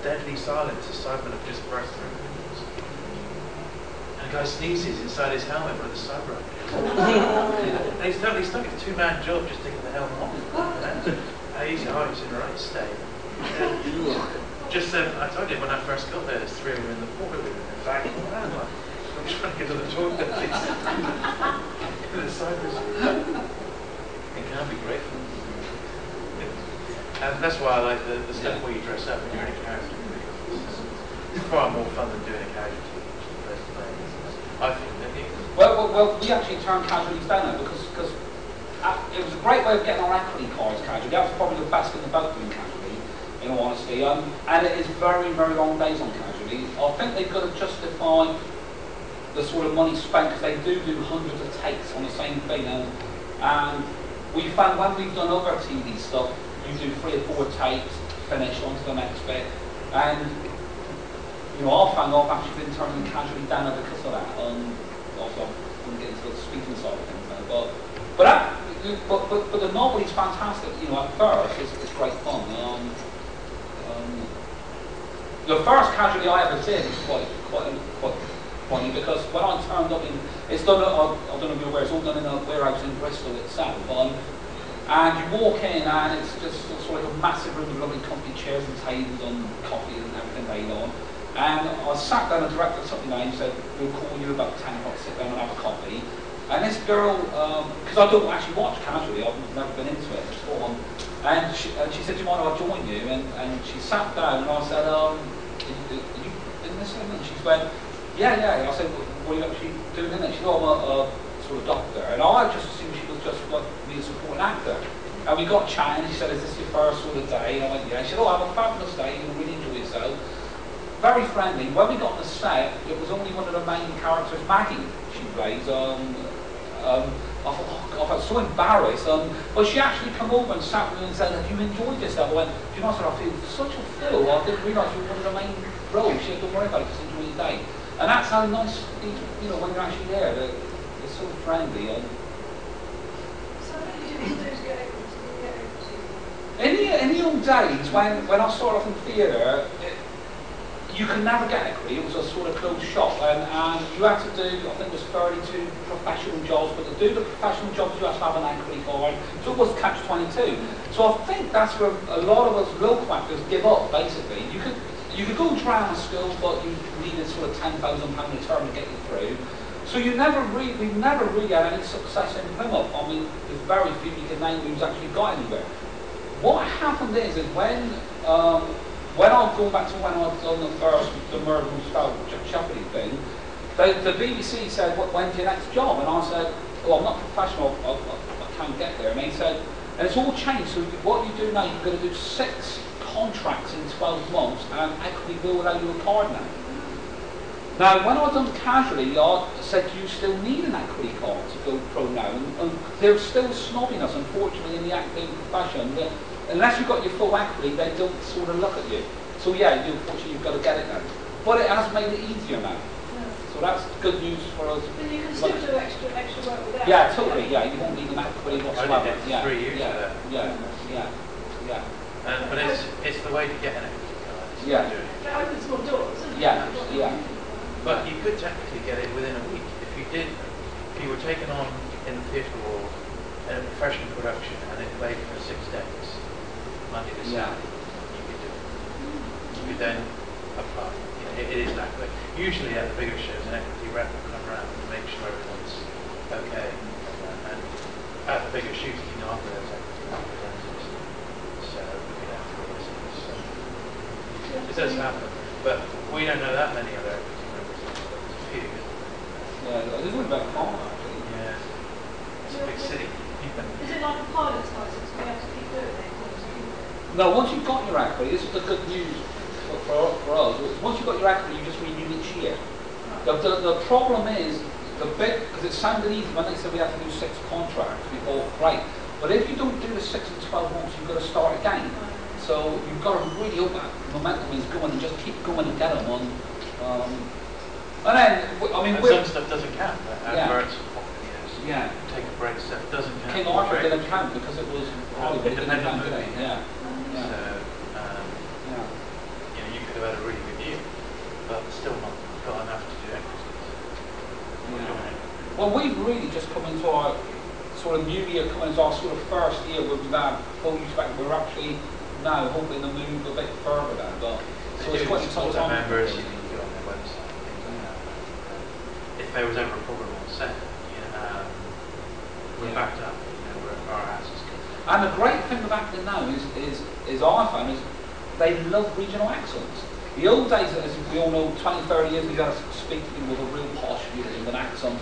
deadly silence is Simon have just burst through. And a guy sneezes inside his helmet with a cyber. He's totally stuck. It's a two-man job just taking the helmet off. He's in the right state. I told you when I first got there, there's three of them in the port with him. In fact, I'm trying to get to the toilet. The cybers. It can be great. And that's why I like the stuff where you dress up and you're in a character. It's far more fun than doing a casualty. I think. Well, we actually turned casualties down now because it was a great way of getting our equity cards casualty. That was probably the best thing about doing casualty, in all honesty. And it is very, very long days on casualty. I think they've got to justify the sort of money spent because they do hundreds of takes on the same thing. And we found when we've done other TV stuff, you do 3 or 4 takes, finish on to the next bit. And I found I've actually been turning casually down because of that. Also, I wouldn't get into the speaking side of things now, but the novel is fantastic. At first it's great fun. The first casualty I ever did is quite funny because when I turned up it's done. I don't know if you're aware. It's all done in a warehouse in Bristol itself. And you walk in and it's just sort of a massive room with lovely comfy chairs and tables and coffee and everything laid on. And I sat down and directed something and he said, we'll call you about 10 o'clock, sit down and have a coffee. And this girl, because I don't actually watch casually, I've never been into it before. And she said, do you mind if I join you? And she sat down and I said, are you in this thing? And she went, yeah. I said, what are you actually doing in it? She said, I'm a sort of doctor. And I just assumed she was just like me a supporting actor. And we got chatting, she said, is this your first sort of day? And I went, yeah. She said, have a fabulous day, you'll really enjoy yourself. Very friendly. When we got on the set, it was only one of the main characters, Maggie, she plays. I felt so embarrassed. But she actually came over and sat with me and said, have you enjoyed yourself? I went, do you know what, I feel such a thrill. I didn't realise you were one of the main roles. She said, don't worry about it, just enjoy your day. And that's how nice, when you're actually there, they're so friendly. So what did you do to get over to? In the old days, when I started off in theatre, you could never get equity. It was a sort of closed shop, and you had to do, I think it was 32 professional jobs, but to do the professional jobs you had to have an equity card, so it was catch-22. So I think that's where a lot of us local actors give up, basically. You could go drama school, but you needed sort of £10,000 return to get you through. So we never really had any success in Plymouth. I mean, there's very few you can name who's actually got anywhere. What happened is when I was going back to when I'd done the Murder and Spell Jeopardy thing, the BBC said, when's your next job? And I said, well, I'm not professional, I can't get there. And they said, and it's all changed, so what you do now, you've got to do 6 contracts in 12 months, and Equity will allow you a card now. Now, when I done Casually, I said you still need an equity card to go pro now, and they're still snobbing us, unfortunately, in the acting profession. That unless you've got your full equity, they don't sort of look at you. So yeah, unfortunately, you've got to get it now. But it has made it easier now. Yeah. So that's good news for us. But you can still do extra work without. Yeah, totally. Yeah, you won't need an equity whatsoever. I did it for 3 years. Yeah. But it's the way to get an equity card. Yeah. It opens more doors, doesn't it? Yeah. But you could technically get it within a week if you were taken on in the theatre world in a professional production and it played for 6 days, Monday to Saturday. You could do it. You could then apply. It is that quick. Usually at the bigger shows, an equity rep will come around and make sure everyone's okay. And at the bigger shoots, you know, after those equity representatives, so we can have to listen. So it does happen, but we don't know that many other equity representatives. There's a few. Yeah, there's only about 5 actually. Yeah, it's a big city. Is it like a pilot's license? We have to keep doing it. No, once you've got your equity, this is the good news for us. Once you've got your equity, you just renew each year. The problem is, because it sounded easy when they said we have to do 6 contracts, we thought, right. But if you don't do the 6 and 12 months, you've got to start again. So you've got to really hope that momentum is going and just keep going and get them on. And then, I mean, some stuff doesn't count. Adverts, yeah. Take a break stuff doesn't count. King Arthur didn't count because it was independent movie. Yeah. So, you could have had a really good year, but still not got enough to do equities. Well, we've really just come into our sort of new year, coming into our sort of first year where we've had full use back. We're actually now hoping to move a bit further now, but so it's quite exciting. Members, you can go on their website. If there was ever a problem on set, we're backed up. Where our ass is good. And the great thing with acting now is I found is they love regional accents. The old days, as we all know, 20, 30 years ago, speaking with a real posh with an accent,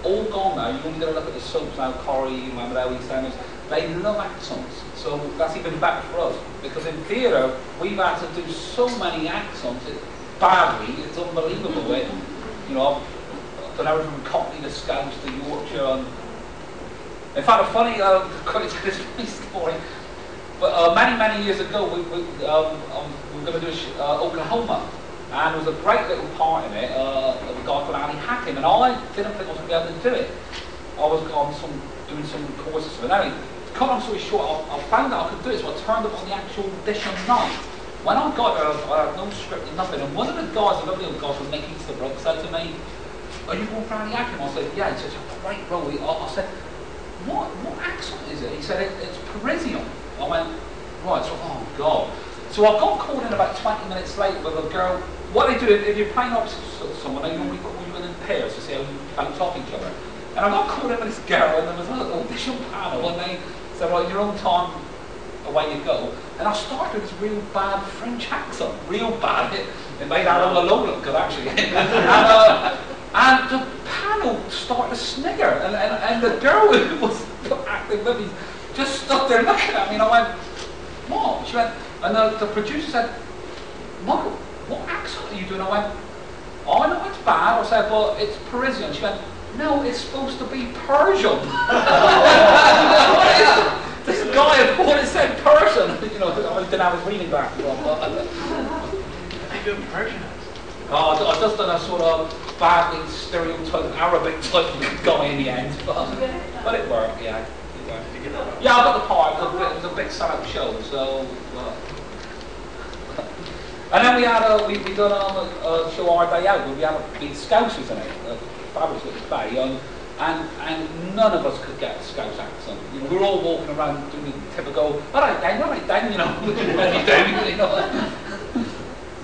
all gone now. You only got to look at the soaps now, Corrie, Mamadou, EastEnders. They love accents. So that's even better for us. Because in theatre, we've had to do so many accents badly, it's unbelievable. I've done everything from Cockney to Scouse to Yorkshire. And in fact, a funny story. But many years ago, we were going to do Oklahoma, and there was a great little part in it of a guy called Ali Hakim, and I didn't think I was going to be able to do it. I was doing some courses, but anyway, to cut long story short, I found that I could do it, so I turned up on the actual audition night. When I got there, I had no script and nothing, and one of the guys, a lovely old guy from Nick Easterbrook, said to me, "Are you going for Ali Hakim?" I said, "Yeah." He said, "It's a great role." I said, what accent is it? He said, it's Parisian. I went, right, so, oh God. So I got called in about 20 minutes late with a girl. What they do, if you're playing opposite someone, they normally call you in pairs to see how you bounce off each other. And I got called in with this girl, and there was an audition panel, and they said, right, your own time, away you go. And I started with this real bad French accent, real bad. It made Aaron alone look good, actually. And the panel started to snigger, and the girl who was acting with me just stood there looking at me, and I went, what? She went, and the producer said, Michael, what accent are you doing? I went, oh, I know it's bad. I said, but it's Parisian. She went, no, it's supposed to be Persian. This guy had thought it said Persian. I didn't have his reading glasses on. I do a Persian accent. Oh, I just done a sort of badly stereotyped Arabic type guy in the end, but it worked, yeah. Yeah, I got the part. It was a big sellout show, so. And then we done a show Our Day Out where we had Scousers in it, fabulous little play. and none of us could get a Scouse accent. You know, we were all walking around doing the typical, all right then, you know, which is what you do, you know.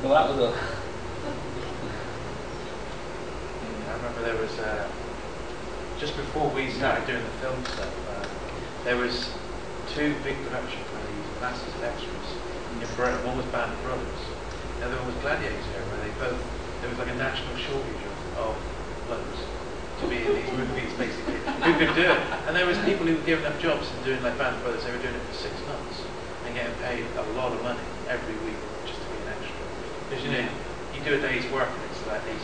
So that was a... I remember there was, just before we started doing the film stuff, there was 2 big production companies, massive extras in Britain. One was Band of Brothers, and the other was Gladiator, where there was like a national shortage of blokes to be in these movies, basically, who could do it. And there was people who were giving up jobs and doing like Band of Brothers. They were doing it for 6 months and getting paid a lot of money every week just to be an extra. Because you know, you do a day's work and it's like 89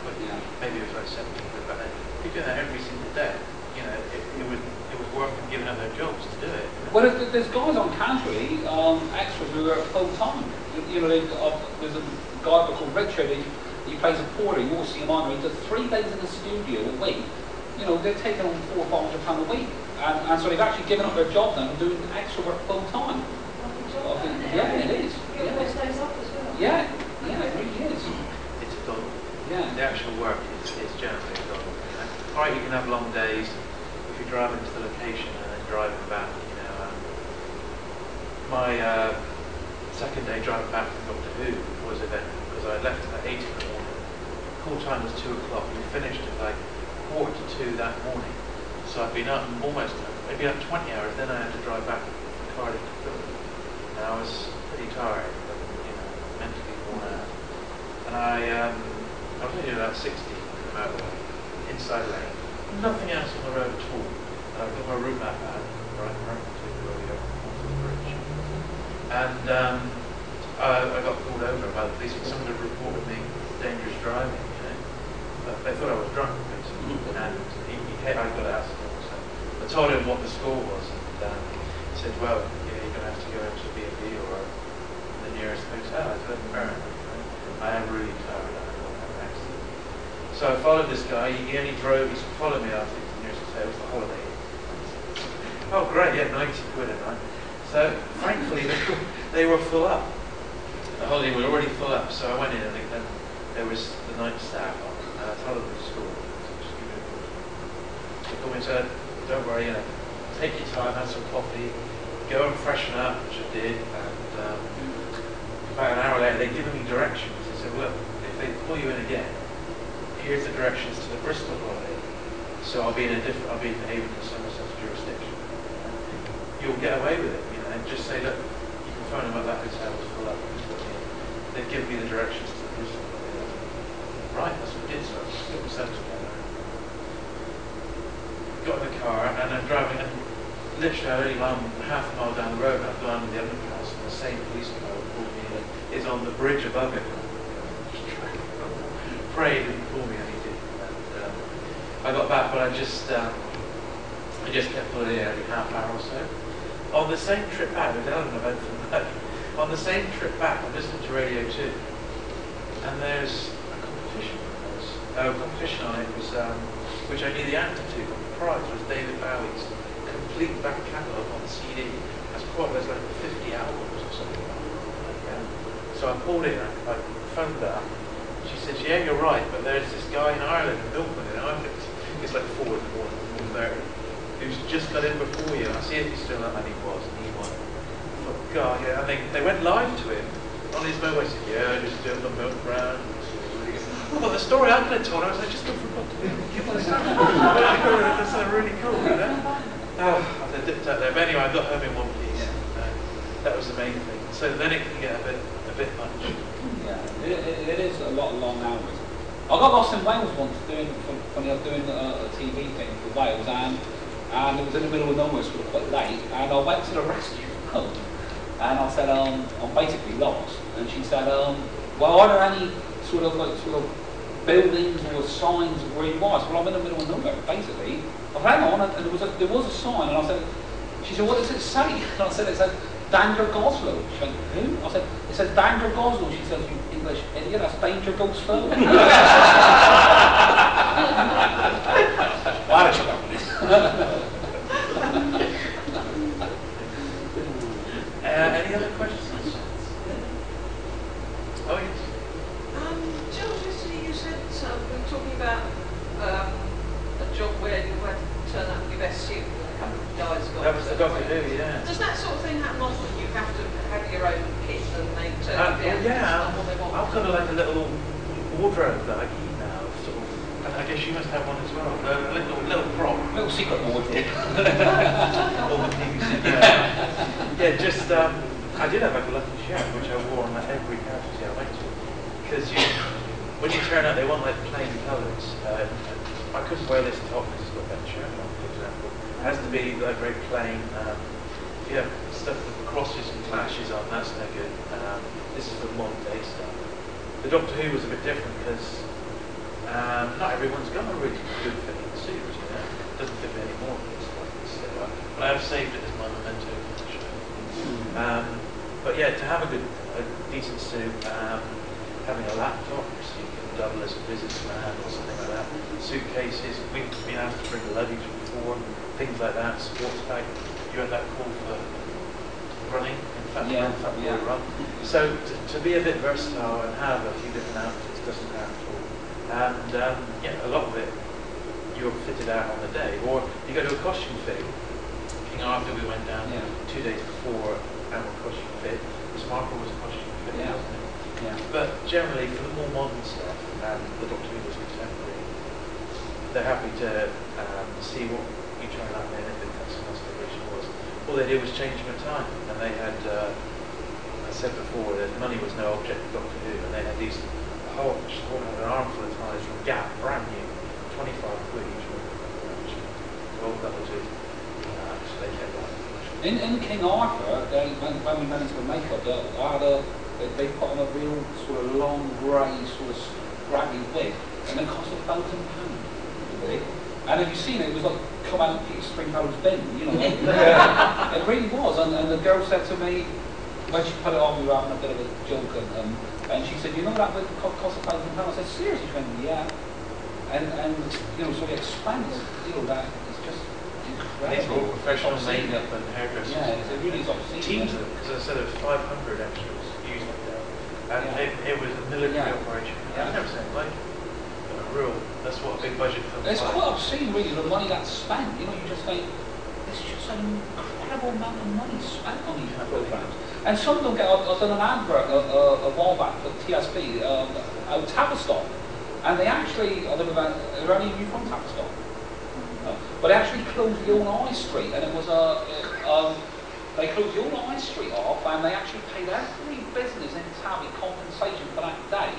quid. Yeah. Maybe it was like 70 quid, but then if you do that every single day, you know, it was worth them giving up their jobs to do it. Well, there's guys on Casualty, extras who are full time. You know, there's a guy called Richard. He plays a porter. You always see him on. He does 3 days in the studio a week. You know, they're taking on £400 or £500 a week, and so they've actually given up their job now and doing extra work full time. Yeah, it is. Yeah, it really is. It's a doddle. Yeah. The actual work is generally a doddle. You know? All right, you can have long days if you're driving to the location and then driving back. You know, my second day driving back from Doctor Who was eventful because I left at 8 in the morning. Call time was 2 o'clock. We finished at like 1:45 that morning. So I'd been up almost, maybe up 20 hours. Then I had to drive back from Cardiff to film. And I was pretty tired, but, you know, mentally worn out. And I was only about 60 in the motorway, inside lane. Nothing else on the road at all. And I got my route map out, right to the bridge. And I got pulled over by the police because someone had reported me dangerous driving, you know. But they thought I was drunk, basically. And I got out of the so I told him what the score was, and he said, well, yeah, you're going to have to go into B&B or the nearest hotel. I said, fair enough. I am really tired. I don't want to have an accident. So I followed this guy. He only drove, he followed me out to the nearest hotel. It was the Holiday Inn. Oh, great, yeah, 90 quid a night. So thankfully, they were full up. The Holiday Inn was already full up. So I went in and there was the night staff on. And I told them the score. They called me and said, don't worry, you know, take your time, have some coffee, go and freshen up, which I did, and about an hour later they'd given me directions. They said, look, if they pull you in again, here's the directions to the Bristol Holiday. So I'll be in Avon and Somerset's jurisdiction. You'll get away with it, you know, and just say, look, you can phone them up, that hotel was full up. They'd give me the directions to the Bristol Holiday. Right, that's what we did, so I put myself together. Got in the car and I'm driving, and literally only half a mile down the road, I've gone under the underpass, and the same police car who pulled me in is on the bridge above it. Prayed and he pulled me, and he did. And I got back, but I just kept pulling in every half hour or so. On the same trip back, there's an event from that. On the same trip back, I'm listening to Radio 2, and there's a competition on it was which I knew the actor to. The prize was David Bowie's complete back catalogue on CD. There's like 50 albums or something like that. Yeah. So I pulled in, I phoned her. She said, yeah, you're right, but there's this guy in Ireland, Milton in Ireland. It's like 4 in the morning, 4:30, who's just got in before you. And I see if he's still up, and he was, and he won. I thought, God, yeah. And they went live to him on his motorway. He said, yeah, I just did the milk round. Well, the story I'm going to tell, I was like, just forgot to give myself. That's really cool, you know? I dipped out there. But anyway, I got home in one piece. That was the main thing. So then it can get a bit much. Yeah, it is a lot of long hours. I got lost in Wales once doing a TV thing for Wales, and it was in the middle of nowhere, so it was quite late, and I went to the rescue home, and I said, I'm basically lost. And she said, well, are there any sort of buildings or signs of where you are? So, well, I'm in the middle of nowhere, basically. I hang on, and there was a sign, and I said, she said, what does it say? And I said, it says Danger Goslow. She went, who? I said, it says Danger Goslow. She says, you English idiot, that's Danger Go Slow. Why did you go with this? Any other questions? Oh, yes. Jules, yesterday you said we were talking about a job where you Doctor Who, yeah. Does that sort of thing happen often? You have to have your own kit and they turn it down? Yeah, what they want. I've got like a little wardrobe that I keep now, sort of. And I guess you must have one as well. A little prop. Little secret wardrobe. All the BBC. Yeah, just I did have like a lucky shirt which I wore on like every casualty I went to, because when you turn out they want like plain colours. I couldn't wear this top because it's got that shirt on, for example. It has to be like very plain. If you have stuff with crosses and flashes on, that's no good. This is for modern day stuff. The Doctor Who was a bit different because not everyone's got a really good fitting suit, you know. It doesn't fit me anymore. But I have saved it as my memento for the show. But yeah, to have a decent suit, having a laptop so you can double as a businessman or something like that. Suitcases, we've been asked to bring luggage before, things like that. Sports bag. You had that call for running. In fact, we run. So to be a bit versatile and have a few different outfits doesn't hurt at all. And yeah, a lot of it you're fitted out on the day, or you go to a costume fit. King Arthur, we went down 2 days before our costume fit. Smartphone was a costume fit, wasn't it? Yeah. But generally, for the more modern stuff, and the Doctor Who was contemporary, they're happy to see what you turn up in if that's what the original was. All they did was change them in time, and they had, I said before, that money was no object of Doctor Who, and they had these whole had an armful of ties from Gap, brand new, 25 quid each one. All that was it. So they kept that. In King Arthur, when we went into the makeup, they put on a real sort of long grey, sort of scraggy wig, and it cost £1,000. And have you seen it? It was like come out of Peter Stringfellow's bin, you know. It really was. And the girl said to me, when she put it on, we were having a bit of a joke, and she said, "You know that wig cost £1,000?" I said, "Seriously?" She went, "Yeah." And you know, so the expense, you know, that is just incredible. Professional makeup and hairdressers. Yeah, it really is obscene. Teams of them, because I said there was 500 extras used like that. And it was a military operation. I've never seen it like it. That's what a big budget film is. It's quite obscene, really, the money that's spent. You know, you just think, it's just an incredible amount of money spent on these programs. And some of them get, I've done an advert a while back for TSB, out Tavistock. And they actually, are there any of you from Tavistock? No. But they actually closed the old High Street, and it was they closed the old High Street off, and they actually paid every business in Tabby compensation for that day.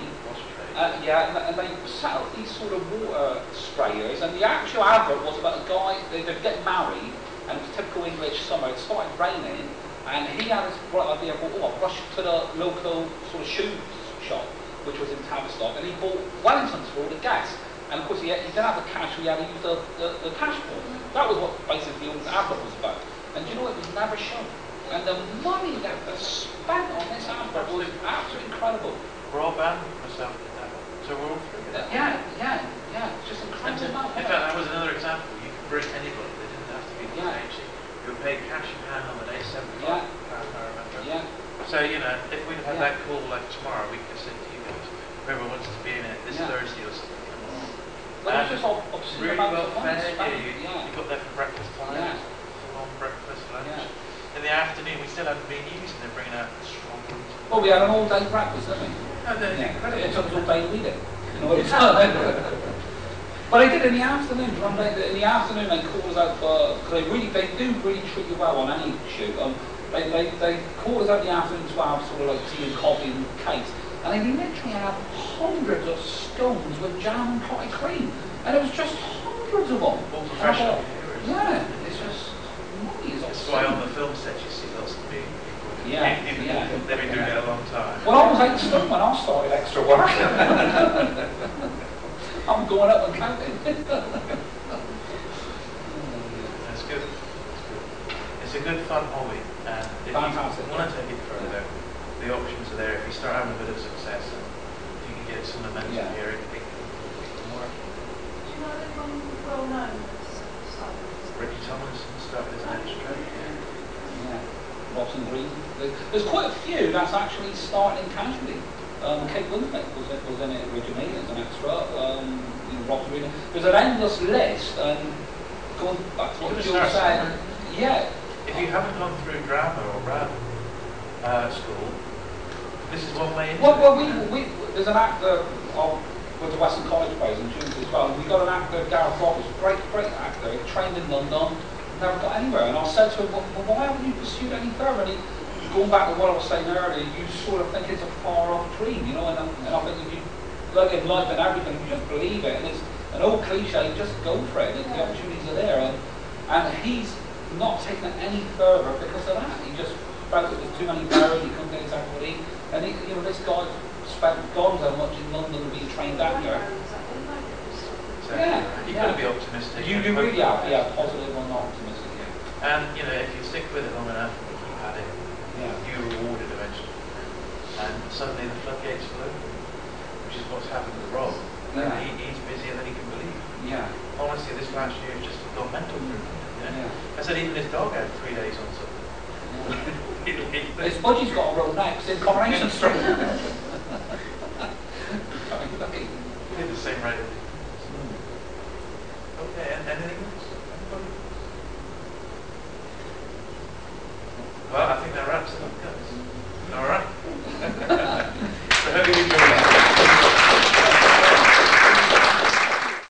And they set up these sort of water sprayers, and the actual advert was about a guy, they'd get married, and it was typical English summer, it started raining, and he had this bright idea of, I'll rush to the local sort of shoe shop, which was in Tavistock, and he bought Wellingtons for all the guests. And of course he didn't have the cash, so he had to use the cash for. That was what basically the advert was about. And do you know, it was never shown. And the money that was spent on this advert was absolutely incredible. We're all banned myself did that. So we're all free. Just incredible amount. In fact, that was another example. You could bring anybody. They didn't have to be the agency. You would pay cash in hand on the day, £75, I remember. Yeah. So, you know, if we'd had that call like tomorrow, we could have said to you guys, whoever wants to be in it this Thursday or something. Well, it was just really well fed. You got there for breakfast time. Long breakfast, lunch. In the afternoon, we still haven't been used, and they're bringing out strong rooms. Well, we had an all-day breakfast, didn't we? It took us all day to eat it. You know what I'm But they did in the afternoon. In the afternoon, they called us out for, because they do really treat you well on any shoot. They called us out in the afternoon to have sort of like tea and coffee and cakes. And they literally had hundreds of scones with jam and cottage cream. And it was just hundreds of them. All professional. It's just money is That's why on the film set you see lots of big people. They've been doing it a long time. Well, I was 8 stone when I started extra work. I'm going up and counting. That's good. It's a good fun hobby. And if Fantastic. you want to take it further, the options are there. If you start having a bit of success and if you can get some momentum here, it can work. Do you know anyone well known that's started this? Ricky Tomlinson started as an extra. Watson Green. There's quite a few that's actually starting in Casualty. Kate Winslet was in it originally as an extra. Watson Green. There's an endless list, and going back to what Jules said, if you haven't gone through drama or rap school, this is one way into Well, it. there's an actor with the Western College plays and Jules as well. We got an actor, Gareth Roberts, great actor. He trained in London, never got anywhere. And I said to him, well, why haven't you pursued any further? And going back to what I was saying earlier, you sort of think it's a far-off dream, you know. And I think if you, like in life and everything, you just believe it. And it's an old cliche, just go for it. The opportunities are there, and he's not taken it any further because of that. He just felt it was too many barriers. He couldn't get exactly what he. And this guy spent God so much in London to be a trained actor. Yeah, you've got to be optimistic. You really have, positive and optimistic. Yeah. And if you stick with it long enough, keep at it. Yeah. You're rewarded eventually. And suddenly the floodgates will open, which is what's happened to Rob. Yeah. He's busier than he can believe. Yeah. Honestly, this last year has just gone mental for him. Yeah. I said even his dog had 3 days on something. His budgie's got a real neck, it's in Coronation Street. We did the same rate. Okay, and anything else? Anybody? Well, I think that wraps it up, guys. All right.